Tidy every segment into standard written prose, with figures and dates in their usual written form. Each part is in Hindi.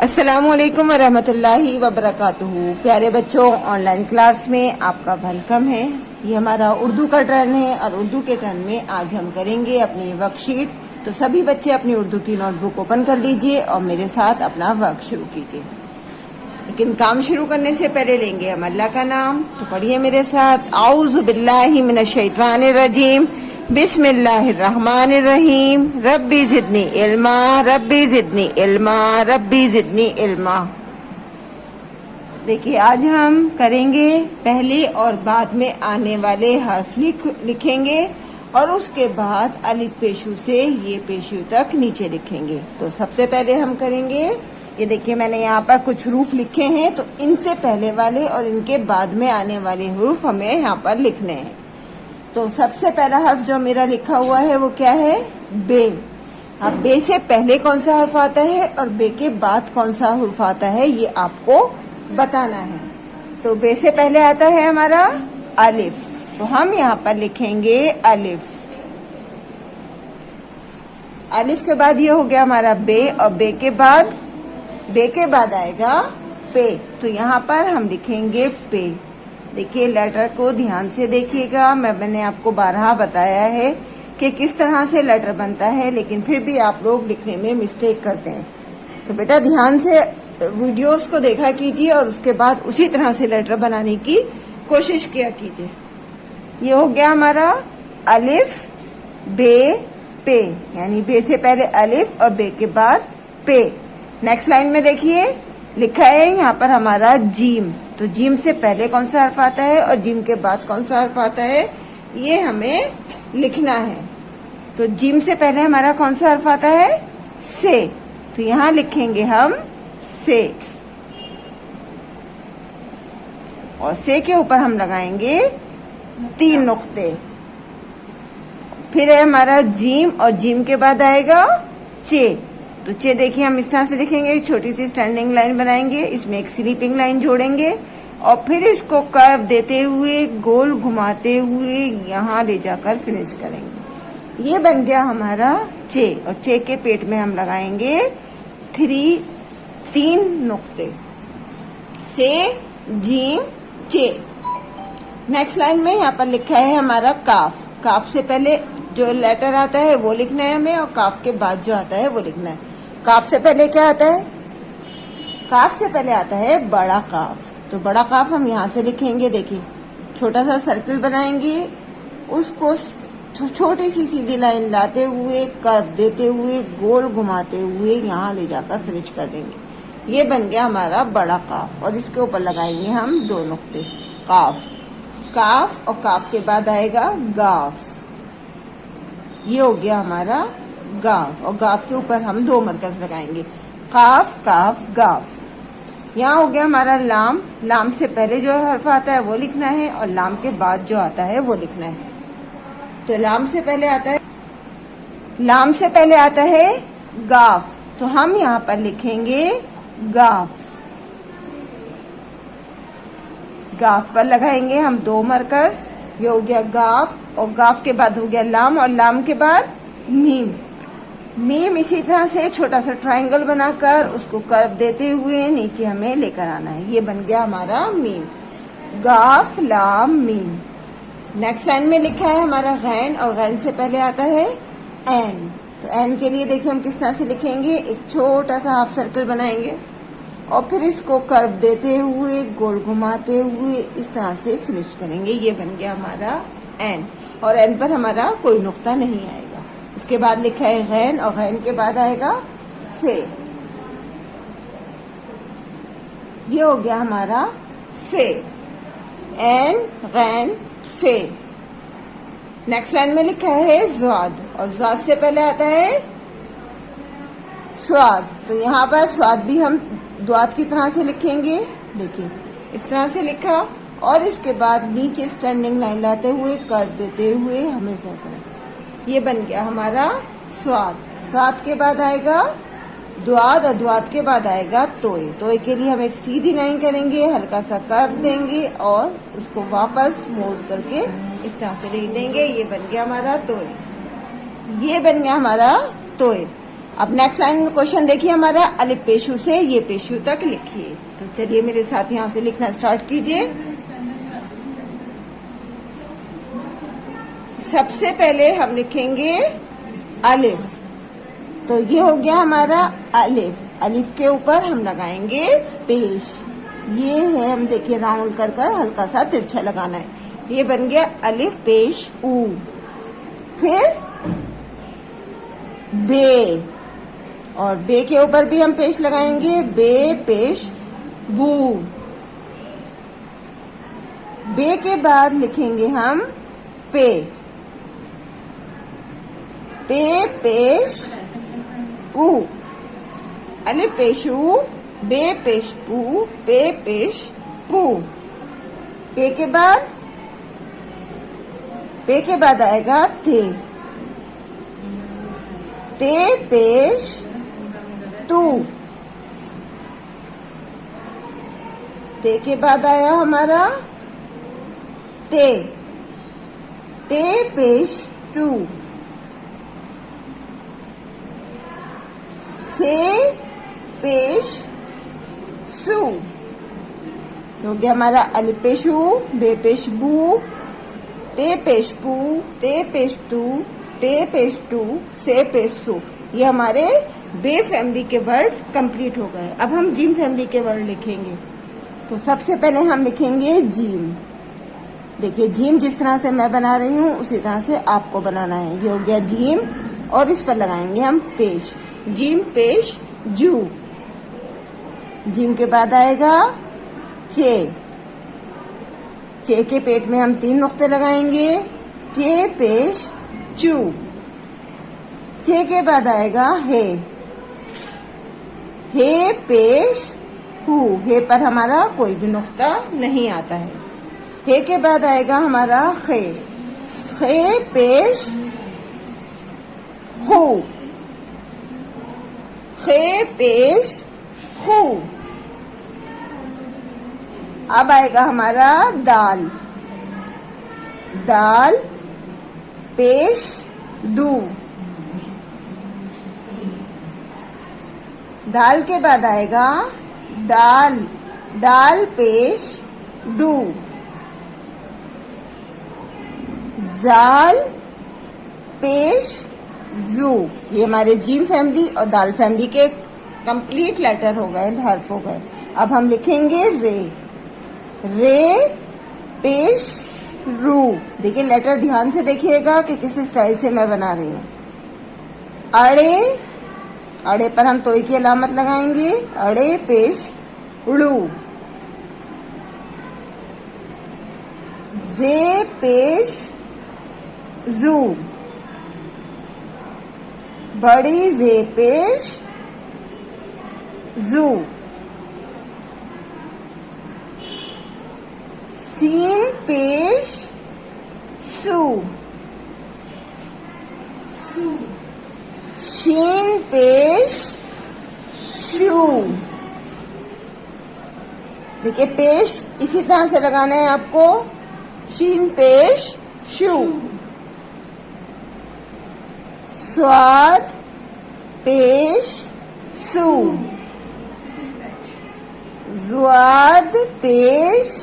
अस्सलामुअलैकुम वरहमतुल्लाहि वबरकातुहू। प्यारे बच्चों, ऑनलाइन क्लास में आपका वेलकम है। ये हमारा उर्दू का टर्न है और उर्दू के टर्न में आज हम करेंगे अपनी वर्कशीट। तो सभी बच्चे अपनी उर्दू की नोटबुक ओपन कर लीजिए और मेरे साथ अपना वर्क शुरू कीजिए। लेकिन काम शुरू करने से पहले लेंगे हम अल्लाह का नाम। तो पढ़िए मेरे साथ, औज़ु बिल्लाहि मिनश शैतानिर रजीम, बिस्मिल्लाहिर्रहमानिर्रहीम, रब्बी ज़िदनी इल्मा, रब्बी ज़िदनी इल्मा, रब्बी ज़िदनी इल्मा। देखिए, आज हम करेंगे पहले और बाद में आने वाले हर्फ लिखेंगे और उसके बाद अलिफ पेशू से ये पेशू तक नीचे लिखेंगे। तो सबसे पहले हम करेंगे, ये देखिए मैंने यहाँ पर कुछ हरूफ लिखे हैं, तो इनसे पहले वाले और इनके बाद में आने वाले हरूफ हमें यहाँ पर लिखने हैं। तो सबसे पहला हर्फ जो मेरा लिखा हुआ है वो क्या है? बे। अब बे से पहले कौन सा हर्फ आता है और बे के बाद कौन सा हर्फ आता है, ये आपको बताना है। तो बे से पहले आता है हमारा अलिफ, तो हम यहाँ पर लिखेंगे अलिफ। अलिफ के बाद ये हो गया हमारा बे, और बे के बाद आएगा पे, तो यहाँ पर हम लिखेंगे पे। देखिए, लेटर को ध्यान से देखिएगा। मैंने आपको 12 बताया है कि किस तरह से लेटर बनता है, लेकिन फिर भी आप लोग लिखने में मिस्टेक करते हैं। तो बेटा ध्यान से वीडियोस को देखा कीजिए और उसके बाद उसी तरह से लेटर बनाने की कोशिश किया कीजिए। ये हो गया हमारा अलिफ, बे, पे, यानी बे से पहले अलिफ और बे के बाद पे। नेक्स्ट लाइन में देखिए लिखा है यहाँ पर हमारा जीम। तो जीम से पहले कौन सा हर्फ आता है और जीम के बाद कौन सा हर्फ आता है, ये हमें लिखना है। तो जीम से पहले हमारा कौन सा हर्फ आता है? से। तो यहाँ लिखेंगे हम से, और से के ऊपर हम लगाएंगे 3 नुक्ते। फिर है हमारा जीम, और जीम के बाद आएगा चे। तो चे देखिए हम इस तरह से लिखेंगे, एक छोटी सी स्टैंडिंग लाइन बनाएंगे, इसमें एक स्लीपिंग लाइन जोड़ेंगे और फिर इसको कर्व देते हुए गोल घुमाते हुए यहाँ ले जाकर फिनिश करेंगे। ये बन गया हमारा चे, और चे के पेट में हम लगाएंगे 3 नुक्ते, से, जीम, चे। नेक्स्ट लाइन में यहाँ पर लिखा है हमारा काफ। काफ से पहले जो लेटर आता है वो लिखना है हमें, और काफ के बाद जो आता है वो लिखना है। काफ से पहले क्या आता है? काफ से पहले आता है बड़ा काफ। तो बड़ा काफ हम यहाँ से लिखेंगे। देखिए, छोटा सा सर्कल बनाएंगे, उसको छोटी सी सीधी लाइन लाते हुए, कर्व देते हुए, गोल घुमाते हुए यहाँ ले जाकर फिनिश कर देंगे। ये बन गया हमारा बड़ा काफ, और इसके ऊपर लगाएंगे हम 2 नुक्ते। काफ, काफ, और काफ के बाद आएगा गाफ। ये हो गया हमारा गाफ, और गाफ के ऊपर हम 2 मरकज लगाएंगे, काफ, काफ, गाफ। यहाँ हो गया हमारा लाम। लाम से पहले जो हर्फ आता है वो लिखना है, और लाम के बाद जो आता है वो लिखना है। तो लाम से पहले आता है गाफ, तो हम यहाँ पर लिखेंगे गाफ। गाफ पर लगाएंगे हम 2 मरकज। ये हो गया गाफ, और गाफ के बाद हो गया लाम, और लाम के बाद मीम। मीम इसी तरह से छोटा सा ट्रायंगल बनाकर उसको कर्व देते हुए नीचे हमें लेकर आना है। ये बन गया हमारा मीम, गाफ, लाम, मीम। नेक्स्ट लाइन में लिखा है हमारा गैन, और गैन से पहले आता है एन। तो एन के लिए देखिए हम किस तरह से लिखेंगे, एक छोटा सा हाफ सर्कल बनाएंगे और फिर इसको कर्व देते हुए, गोल घुमाते हुए इस तरह से फिनिश करेंगे। ये बन गया हमारा एन, और एन पर हमारा कोई नुक्ता नहीं आएगा। इसके बाद लिखा है गैन, और गैन के बाद आएगा फे। ये हो गया हमारा फे, एन, गैन, फे। नेक्स्ट लाइन में लिखा है ज़्वाद, और ज़्वाद से पहले आता है स्वाद। तो यहाँ पर स्वाद भी हम द्वाद की तरह से लिखेंगे। देखिए इस तरह से लिखा, और इसके बाद नीचे स्टैंडिंग लाइन लाते हुए, कर्व देते हुए हमें सर्कल। ये बन गया हमारा स्वाद। स्वाद के बाद आएगा द्वाद, और द्वाद के बाद आएगा तोय। तोय के लिए हम एक सीधी लाइन करेंगे, हल्का सा कर्व देंगे और उसको वापस मोड़ करके इस तरह से लिख देंगे। ये बन गया हमारा तोय। ये बन गया हमारा तोय। अब नेक्स्ट लाइन में क्वेश्चन देखिए हमारा, अलिफ पेशु से ये पेशु तक लिखिए। तो चलिए मेरे साथ यहाँ से लिखना स्टार्ट कीजिए। सबसे पहले हम लिखेंगे अलिफ, तो ये हो गया हमारा अलिफ। अलिफ के ऊपर हम लगाएंगे पेश, ये है, हम देखिए राउंड कर कर हल्का सा तिरछा लगाना है, ये बन गया अलिफ पेश ऊ। फिर बे, और बे के ऊपर भी हम पेश लगाएंगे, बे पेश बू। बे के बाद लिखेंगे हम पे, पे पेश पू। अलिफ पेशू, बे पेश पू, पे पेश पू। पे के बाद आएगा ते, ते पेश तू। ते के बाद आया हमारा ते, ते पेश टू। से पेश सू, हो गया हमारा अलिफ पेशू, बे पेश बू, ते पेश पू, ते पेश तू, ते पेश टू, से पेश सू। ये हमारे बे फैमिली के वर्ड कंप्लीट हो गए। अब हम जिम फैमिली के वर्ड लिखेंगे। तो सबसे पहले हम लिखेंगे जिम। देखिए जिम जिस तरह से मैं बना रही हूँ उसी तरह से आपको बनाना है। ये हो गया जिम, और इस पर लगाएंगे हम पेश, जिम पेश जू। जिम के बाद आएगा चे, चे के पेट में हम 3 नुक्ते लगाएंगे, चे पेश चू। चे के बाद आएगा हे पेश हु। हे पर हमारा कोई भी नुक्ता नहीं आता है। हे के बाद आएगा हमारा खे, खे पेश हु, खे पेश हु। अब आएगा हमारा दाल, दाल पेश दू। दाल के बाद आएगा दाल, दाल पेश डू। जाल पेश जू। ये हमारे जीम फैमिली और दाल फैमिली के कंप्लीट लेटर हो गए, हर्फ हो गए। अब हम लिखेंगे रे, रे पेश रू। देखिए लेटर ध्यान से देखिएगा कि किस स्टाइल से मैं बना रही हूँ। अड़े, अड़े पर हम तोई की अलामत लगाएंगे, अड़े पेश उड़ू। जे पेश जू, बड़ी जे पेश जू। सीन पेश सू, शीन पेश शू। देखिए पेश इसी तरह से लगाना है आपको, शीन पेश शू। स्वाद पेश सू, ज्वाद पेश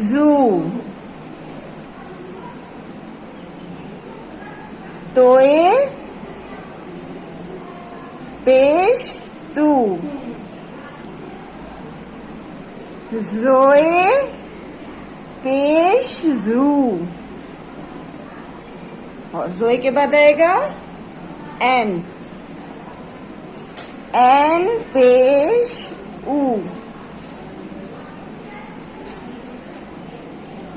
जू। तोए पेश तू, जोए पेश जू। और जोए के बाद आएगा एन, एन पेश ऊ।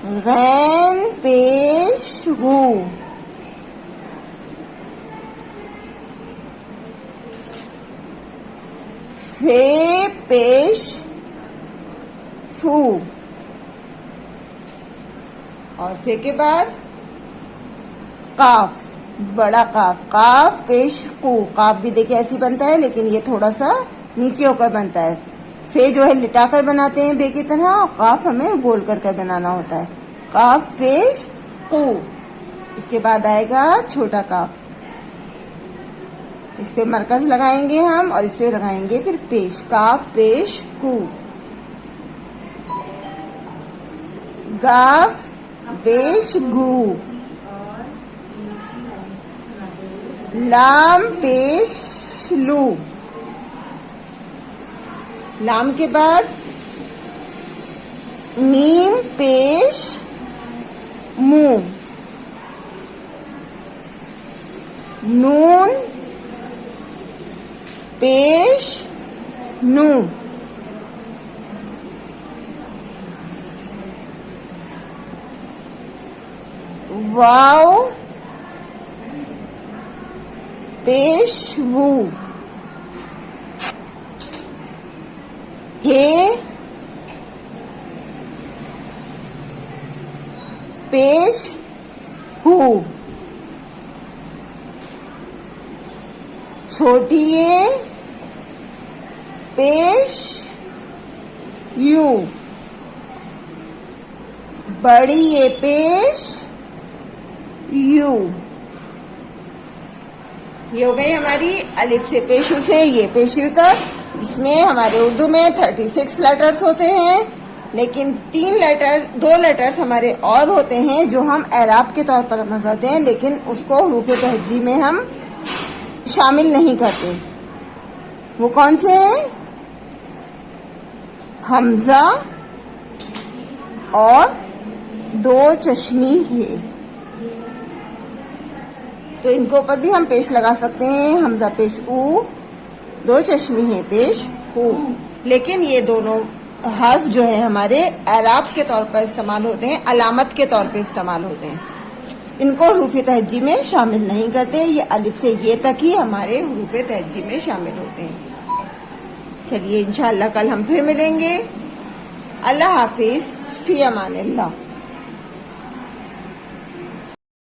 रैन पेश हू। फे पेश फू। और फे के बाद काफ, बड़ा काफ, काफ पेश कू। काफ भी देखिए ऐसी बनता है लेकिन ये थोड़ा सा नीचे होकर बनता है। फे जो है लिटाकर बनाते हैं बे की तरह, और काफ हमें गोल करके बनाना होता है। काफ पेश कू। इसके बाद आएगा छोटा काफ, इस पे मरकज लगाएंगे हम और इस पे लगाएंगे फिर पेश। काफ पेश कू, गाफ पेश गू, लाम पेश लू, लाम के बाद मीम पेश मू, नून पेश नू, वाव पेश वू, हे पेश हू, छोटी ए पेश यू, बड़ी ए पेश यू। ये हो गई हमारी अलिफ से पेशू से ये पेशू तक। इसमें हमारे उर्दू में 36 लेटर्स होते हैं, लेकिन 2 लेटर्स हमारे और होते हैं जो हम एराब के तौर पर अमल करते हैं, लेकिन उसको हुरूफ तहज्जी में हम शामिल नहीं करते। वो कौन से हैं? हमजा और 2 चश्मी है, तो इनको ऊपर भी हम पेश लगा सकते हैं। हमजा पेश ऊ, 2 चश्मी है पेश हू। लेकिन ये दोनों हर्फ जो है हमारे एराब के तौर पर इस्तेमाल होते हैं, अलामत के तौर पे इस्तेमाल होते हैं। इनको हुरूफ तहज्जी में शामिल नहीं करते। ये अलिफ से ये तक ही हमारे हुरूफ तहज्जी में शामिल होते हैं। चलिए इंशाअल्लाह कल हम फिर मिलेंगे। अल्लाह हाफिज, फी अमानिल्लाह।